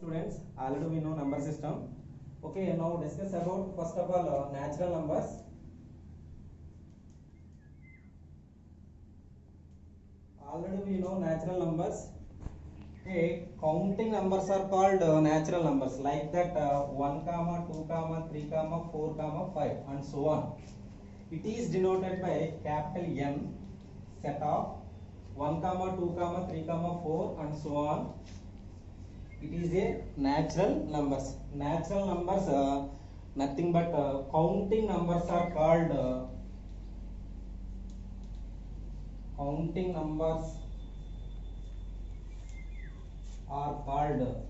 Students, already we know number system. Okay, now discuss about first of all natural numbers. Already we know natural numbers. Okay, counting numbers are called natural numbers, like that 1 comma 2 comma 3 comma 4 comma 5 and so on. It is denoted by capital N, set of 1 comma 2 comma 3 comma 4 and so on. It is a natural numbers. Natural numbers nothing but counting numbers are called counting numbers are called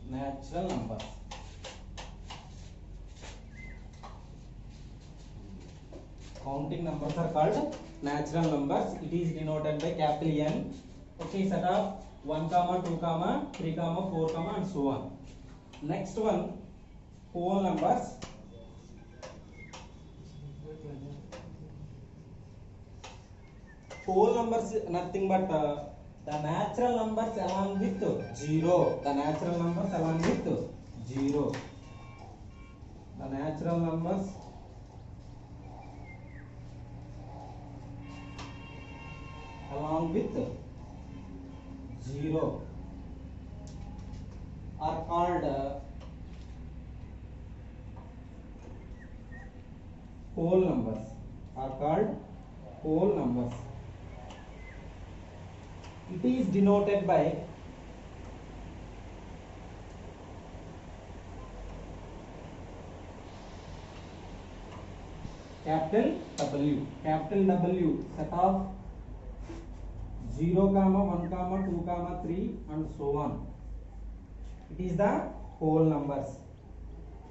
natural numbers. Counting numbers are called natural numbers. It is denoted by capital N. Okay, set of 1 comma 2 comma 3 comma 4 comma and so on. Next one, whole numbers. Whole numbers nothing but the natural numbers along with 0. The natural numbers along with 0. The natural numbers along with 0 are called whole numbers. Are called whole numbers. It is denoted by capital W. Capital W, set of 0 comma 1 comma 2 comma 3 and so on. It is the whole numbers.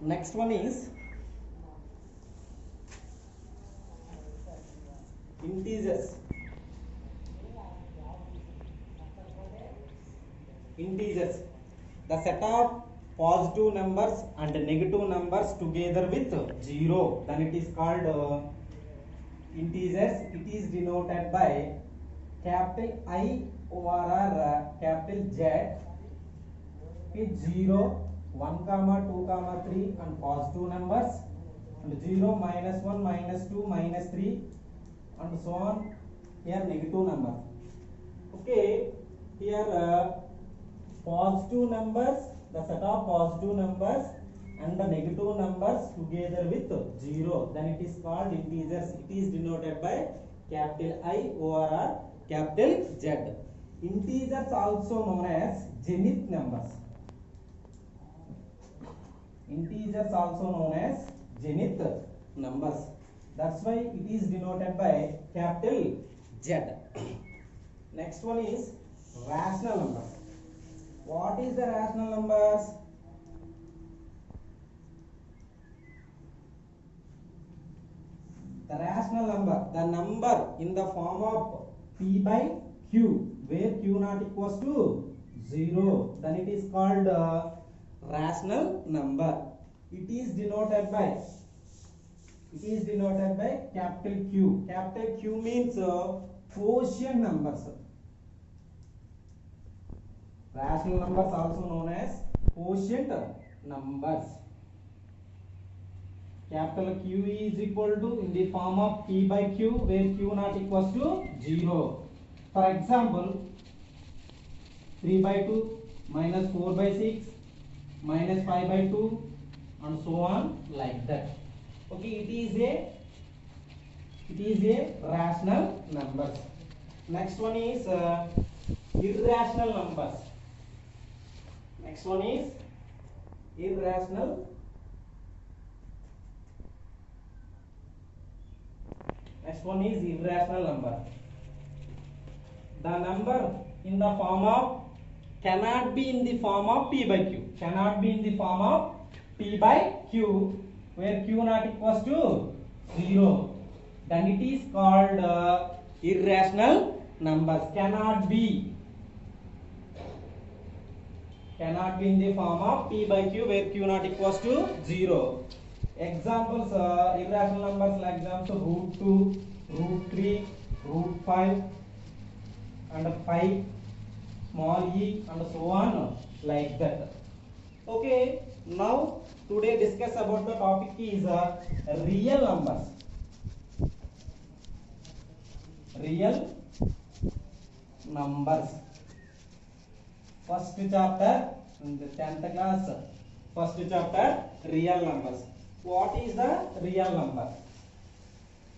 Next one is integers. Integers, the set of positive numbers and negative numbers together with 0, then it is called integers. It is denoted by capital I over capital Z. It's 0, 1 comma 2 comma 3 and positive numbers, and 0, minus 1, minus 2, minus 3 and so on. Here negative number. Okay, here positive numbers, the set of positive numbers and the negative numbers together with 0, then it is called integers. It is denoted by capital I over capital Z. Integers also known as zenith numbers. Integers also known as zenith numbers. That's why it is denoted by capital Z. Next one is rational numbers. What is the rational numbers? The rational number, the number in the form of P by Q, where Q not equals to 0, then it is called rational number. It is denoted by capital Q. Capital Q means quotient numbers. Rational numbers also known as quotient numbers. Capital Q is equal to in the form of P by Q, where Q not equals to 0. For example, 3 by 2 minus 4 by 6 minus 5 by 2 and so on, like that. Okay, it is a rational numbers. Next one is irrational numbers. Next one is irrational. Next one is irrational number. The number in the form of cannot be in the form of P by Q. Cannot be in the form of P by Q, where Q not equals to 0. Then it is called irrational numbers. Cannot be in the form of P by Q, where Q not equals to 0. Examples, irrational numbers like example root 2, root 3, root 5 and 5 small e and so on like that. Okay, now today discuss about the topic is real numbers. Real numbers. First chapter in the 10th class. First chapter, real numbers. What is the real number?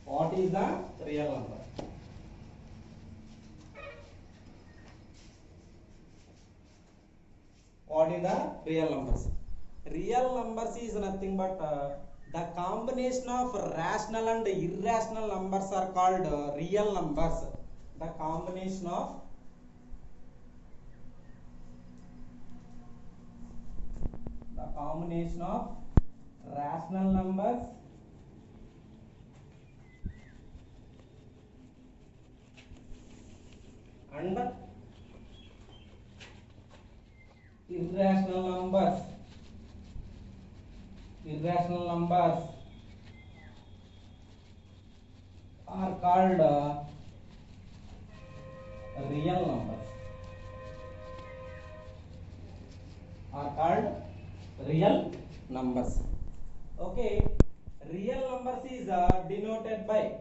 What is the real number? What is the real numbers? Real numbers is nothing but the combination of rational and irrational numbers are called real numbers. The combination of rational numbers and irrational numbers are called real numbers. Okay, real numbers is denoted by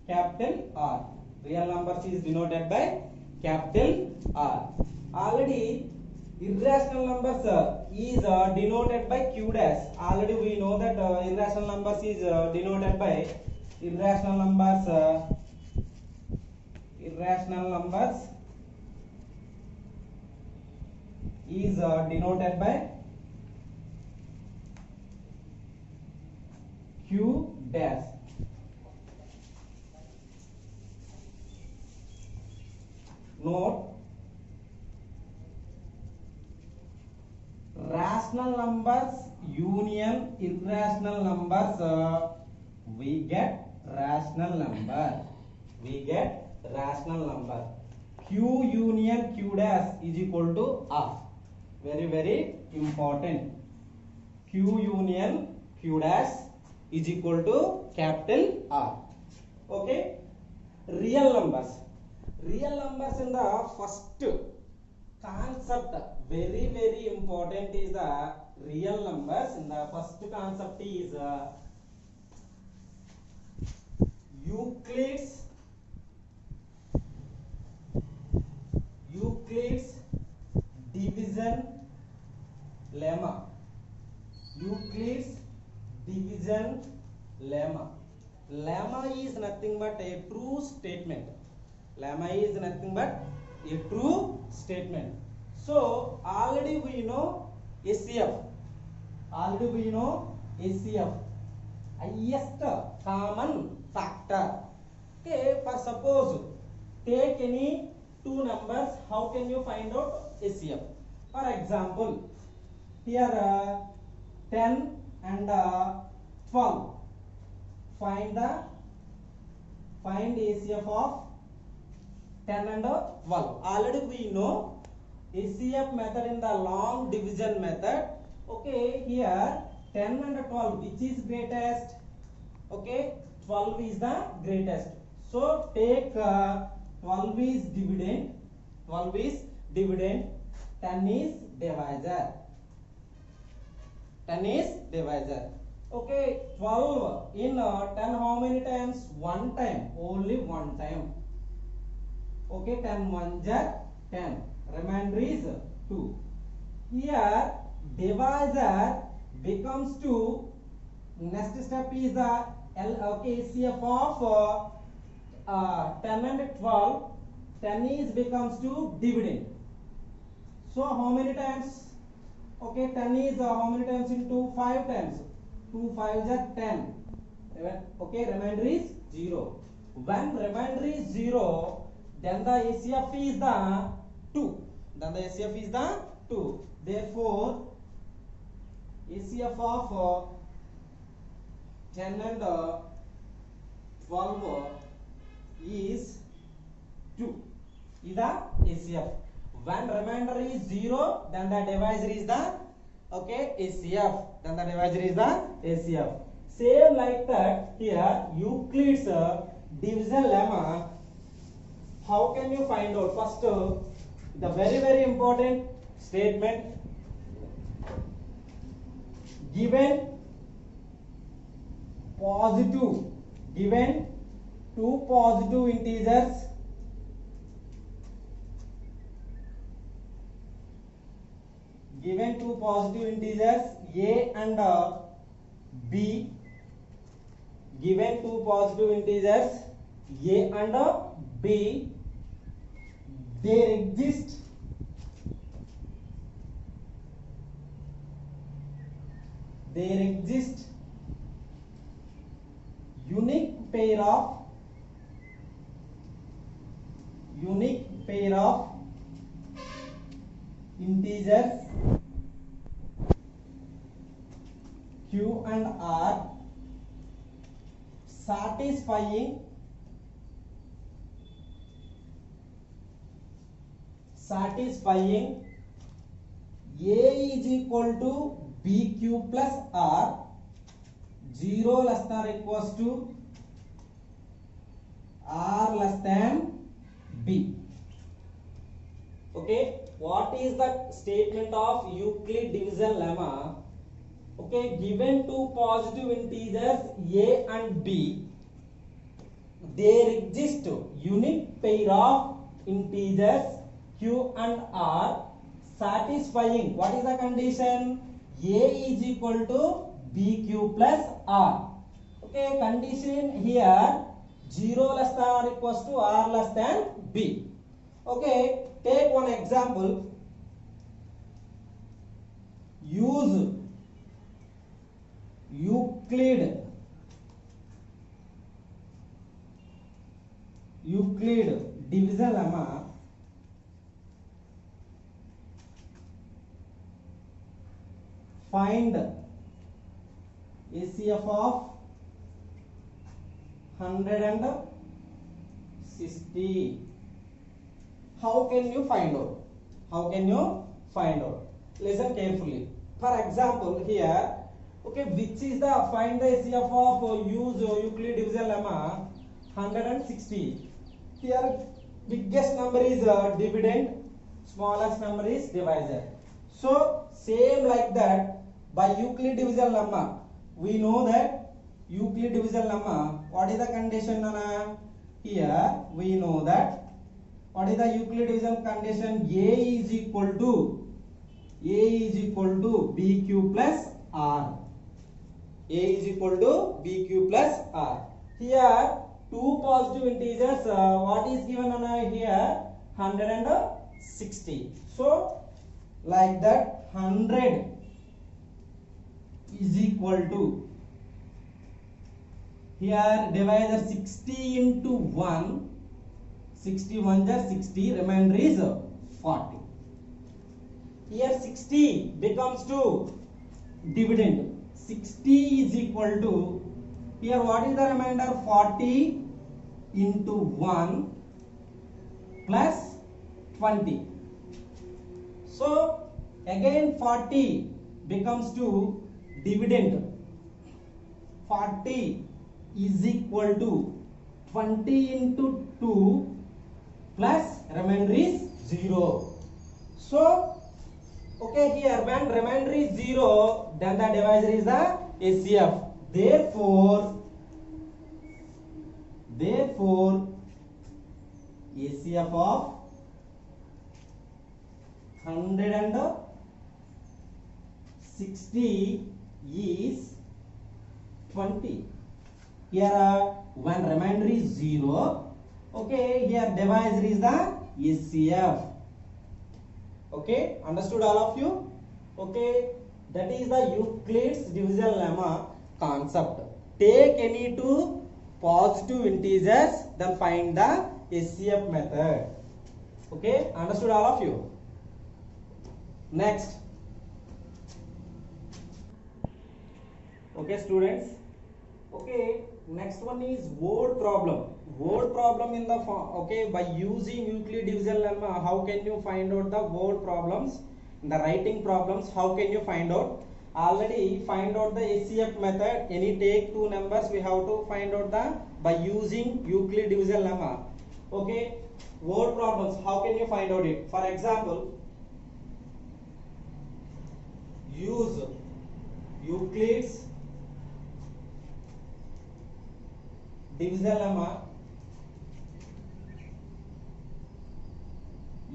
capital R. Real numbers is denoted by capital R. Already irrational numbers is denoted by Q dash. Already we know that irrational numbers is denoted by irrational numbers is denoted by Q dash. Note, rational numbers union irrational numbers, we get rational number. Q union Q dash is equal to R. Very important. Q union Q dash is equal to capital R. Okay, real numbers in the first concept, very important is the real numbers. In the first concept is Euclid's division lemma. Lemma is nothing but a true statement. So already we know SCF. Highest common factor. Okay, for suppose take any two numbers, how can you find out SCF? For example, here 10 and 12. Find ACF of 10 and 12. Already we know ACF method in the long division method. Okay, here 10 and 12, which is greatest? Okay, 12 is the greatest. So take 12 is dividend, 10 is divisor. Okay, 12 in 10 how many times? One time, only one time. Okay, 10 1 jar 10. Remainder is 2. Here divisor becomes 2. Next step is the LCF of 10 and 12. 10 is becomes to dividend. So how many times? Okay, 10 is how many times into 5 times? 2 5 are 10. Okay, remainder is 0. When remainder is 0, then the ACF is the 2. Therefore, ACF of 10 and 12 is 2. Is the ACF. When remainder is 0, then the divisor is the ACF. Same like that here, Euclid's division lemma. how can you find out? First, the very important statement, given two positive integers, A and B, given two positive integers A and B, there exist unique pair of integers Q and R satisfying A is equal to BQ plus R, 0 less than equals to R less than B. Okay, what is the statement of Euclid division lemma? Okay, given two positive integers A and B, there exist unique pair of integers Q and R satisfying, what is the condition? A is equal to BQ plus R. Okay, condition here 0 less than or equals to R less than B. Okay, take one example. Use Euclid division lemma find ACF of 160. How can you find out? Listen carefully. For example, here, okay, which is the find the ACF of use Euclid division lemma 160. Here, biggest number is dividend, smallest number is divisor. So same like that, by Euclid division lemma, we know that Euclid division lemma, what is the condition, Nana? Here we know that what is the Euclid division condition? A is equal to BQ plus R. Here two positive integers, what is given on here? 160. So like that, 100 is equal to, here divisor 60 into 1, 61 is 60, remainder is 40. Here 60 becomes to dividend. 60 is equal to, here what is the remainder? 40 into 1 plus 20. So again 40 becomes to dividend. 40 is equal to 20 into 2 plus remainder is 0. So okay, here when remainder is 0, then the divisor is the ACF. Therefore ACF of 160 is 20. Here when remainder is 0, okay, here divisor is the ACF. Okay, understood all of you? Okay, that is the Euclid's division lemma concept. Take any two positive integers, then find the SCF method. Okay, understood all of you? Next. Okay, students. Okay, next one is word problem. Word problem in the form, okay, by using Euclid division lemma, how can you find out the word problems? In the writing problems, how can you find out? Already find out the SCF method. Any take two numbers, we have to find out the by using Euclid division lemma. Okay, word problems, how can you find out it? For example, use Euclid's division lemma.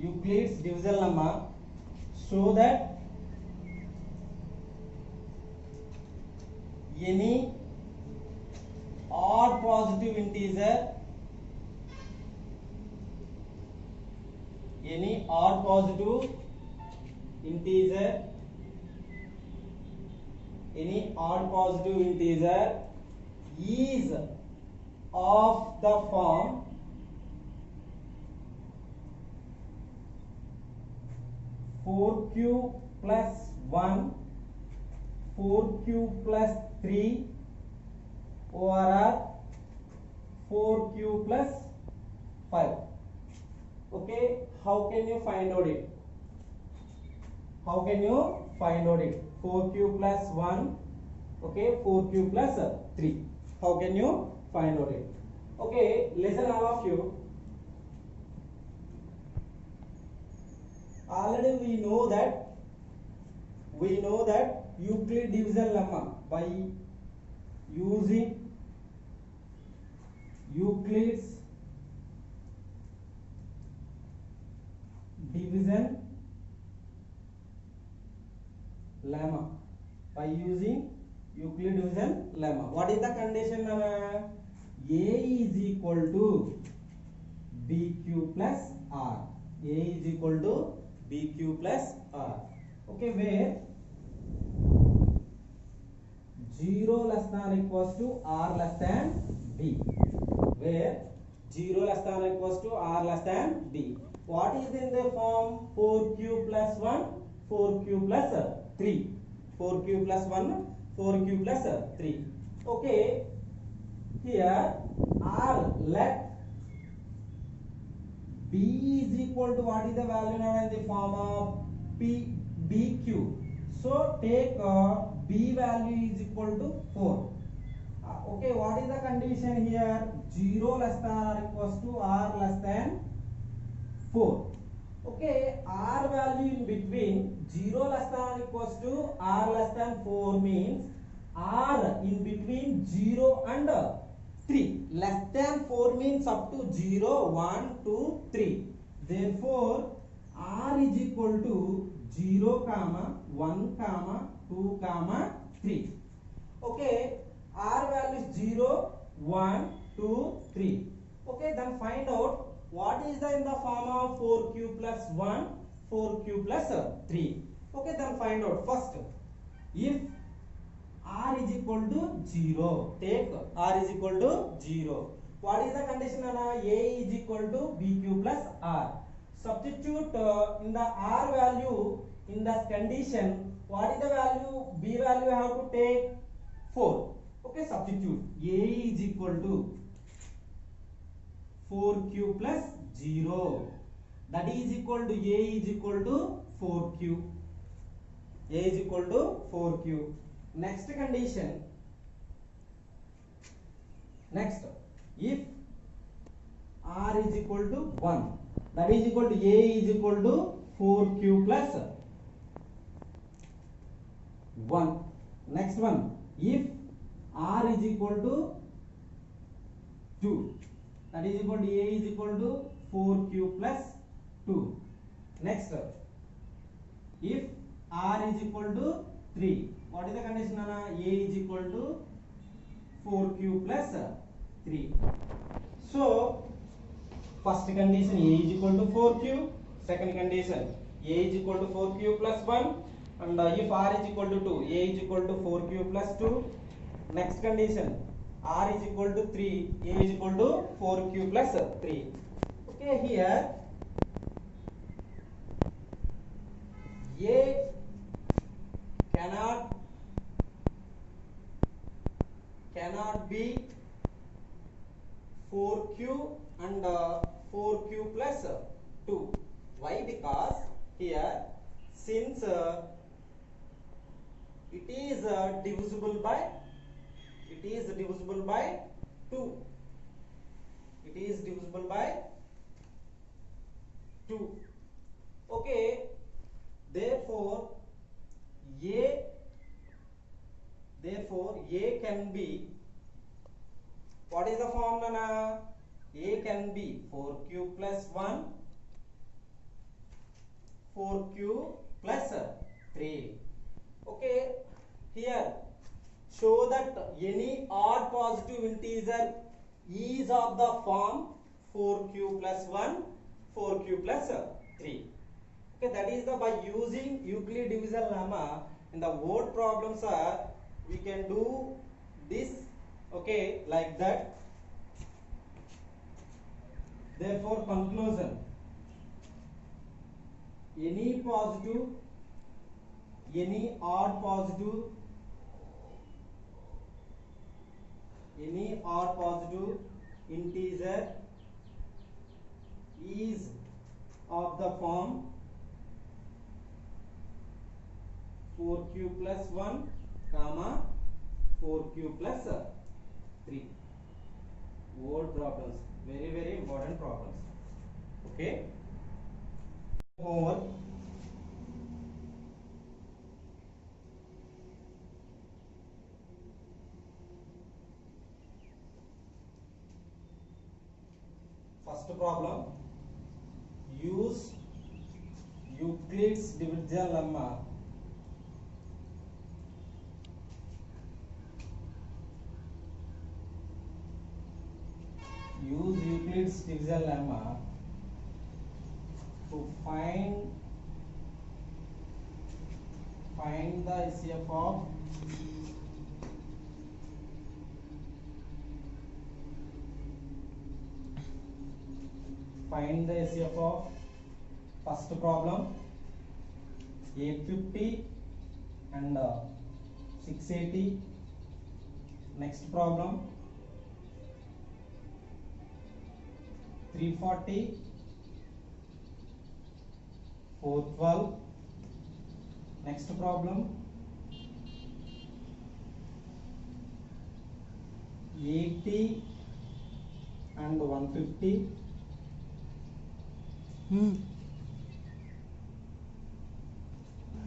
Euclid's division lemma so that any odd positive integer, any odd positive integer, any odd positive integer is of the form 4q plus 1, 4q plus 3 over 4q plus 5. Okay, how can you find out it? How can you find out it? 4q plus 1, okay, 4q plus 3. How can you find out it? Okay, listen all of you. Already we know that Euclid division lemma by using Euclid's division lemma, by using Euclid division lemma. What is the condition? A is equal to BQ plus R. A is equal to BQ plus R. Okay, where 0 less than equals to R less than B. Where 0 less than equals to R less than B. What is in the form? 4q plus 1, 4q plus 3. 4q plus 1, 4q plus 3. Okay, here R, let B is equal to, what is the value now in the form of BQ. So take B value is equal to 4. Okay, what is the condition here? 0 less than or equals to R less than 4. Okay, R value in between 0 less than or equals to R less than 4 means R in between 0 and 3. Less than 4 means up to 0, 1, 2, 3. Therefore, R is equal to 0, 1, 2, 3. Okay, R value is 0, 1, 2, 3. Okay, then find out what is the in the form of 4q plus 1, 4q plus 3. Okay, then find out first. If R is equal to 0, take R is equal to 0. What is the condition? A is equal to BQ plus R. Substitute in the R value in this condition. What is the value? B value I have to take 4. Okay, substitute. A is equal to 4q plus 0. That is equal to A is equal to 4q. A is equal to 4q. Next condition. Next, if R is equal to 1, that is equal to A is equal to 4q plus 1. Next one, if R is equal to 2, that is equal to A is equal to 4q plus 2. Next, if R is equal to 3, what is the condition? A is equal to 4q plus 3. So, first condition A is equal to 4q, second condition A is equal to 4q plus 1, and if R is equal to 2, A is equal to 4q plus 2. Next condition, R is equal to 3, A is equal to 4q plus 3. Okay, here A cannot be 4q and 4q plus 2. Why? Because here, since it is divisible by 2. It is divisible by 2. Okay, therefore A A can be, what is the form, Nana? A can be 4q plus 1, 4q plus 3. Okay, here show that any odd positive integer is of the form 4q plus 1, 4q plus 3. Okay, that is the, by using Euclid division lemma in the word problems are, we can do this, okay, like that. Therefore conclusion, any positive, any odd positive, any odd positive integer is of the form 4q plus 1 comma 4q plus 3. Word problems, very very important problems. Okay, homework. First problem, use Euclid's division lemma to find the HCF of first problem 850 and 680. Next problem 340, 412. Next problem 80 and 150.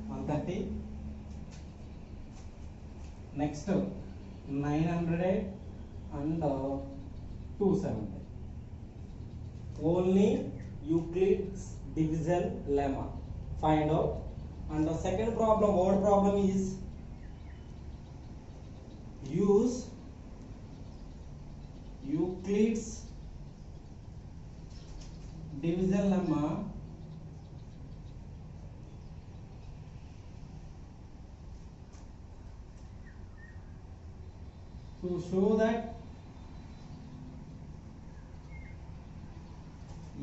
130. Next 900 and 270. Only Euclid's division lemma find out. And the second problem, word problem, is use Euclid's division lemma to show that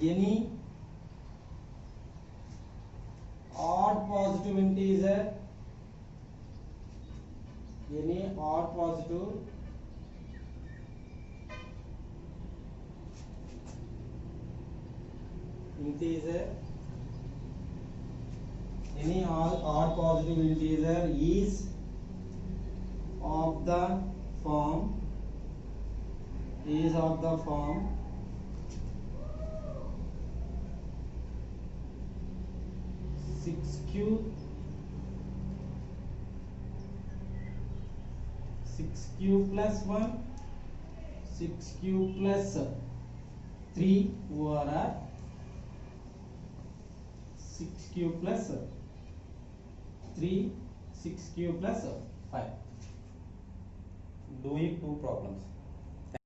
any odd positive integer, any odd positive integer, any odd positive integer is of the form 6q plus 1, 6q plus 3 over 6q plus 3, 6q plus 5. Doing two problems.